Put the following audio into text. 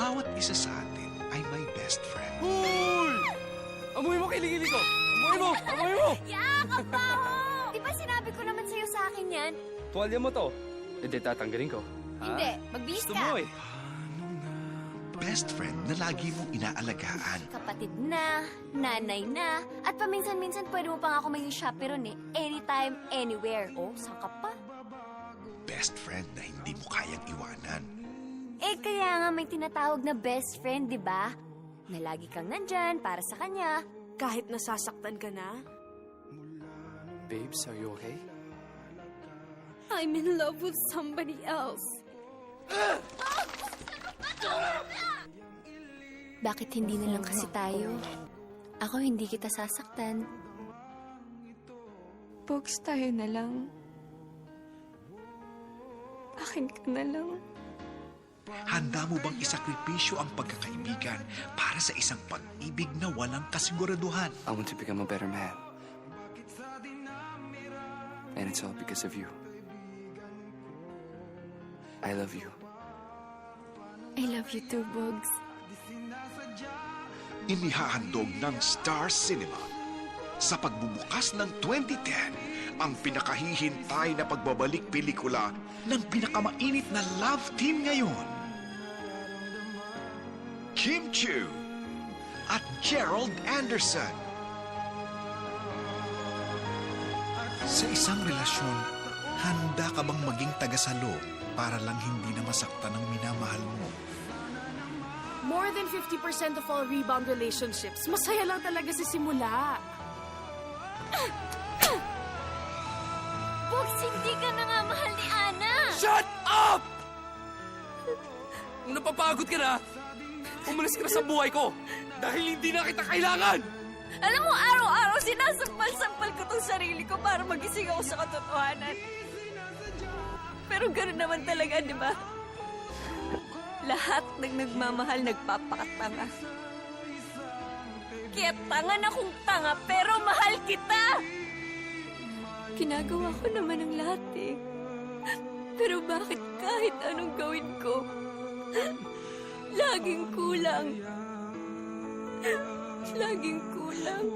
bawat isa sa atin ay may best friend. Hoy! Amoy mo kiligili ko! Amoy mo! Amoy mo! Yak! Ang baho! Di ba sinabi ko naman sa'yo sa akin yan? Tuwalya mo to. Hindi tatanggalin ko. Hindi. Magbihis Gusto ka. mo eh. Best friend na lagi mong inaalagaan. Kapatid na, nanay na, at paminsan-minsan pwede mo pa nga ako maging chaperon eh. Anytime, anywhere. Oh, saan ka pa? Best friend na hindi mo kayang iwanan. Eh, kaya nga may tinatawag na best friend, di ba? Na lagi kang nandyan para sa kanya. Kahit nasasaktan ka na? Babes, are you okay? I'm in love with somebody else. Bakit hindi na lang kasi tayo? Ako hindi kita sasaktan. Bogs, tayo na lang. Akin ka na lang. Handa mo bang isakripisyo ang pagkakaibigan para sa isang pag-ibig na walang kasiguraduhan? I want to become a better man. And it's all because of you. I love you. I love you too, Bogs. Inihahandog ng Star Cinema sa pagbubukas ng 2010 ang pinakahihintay na pagbabalik pelikula ng pinakamainit na love team ngayon. Kim Chiu at Gerald Anderson. Sa isang relasyon, handa ka bang maging tagasalo para lang hindi na masaktan ang minamahal mo? More than 50% of all rebound relationships, masaya lang talaga sa simula. Bogs, hindi ka na nga mahal ni Ana! Shut up! Kung napapagod ka na, umalis ka na sa buhay ko dahil hindi na kita kailangan! Alam mo, araw-araw sinasampal-sampal ko tong sarili ko para magising ako sa katotohanan. Pero gano'n naman talaga, di ba? Lahat ng nagmamahal nagpapakatanga. Kaya tanga na kung tanga, pero mahal kita! Ginagawa ko naman ang lahat eh. Pero bakit kahit anong gawin ko, laging kulang. Laging kulang.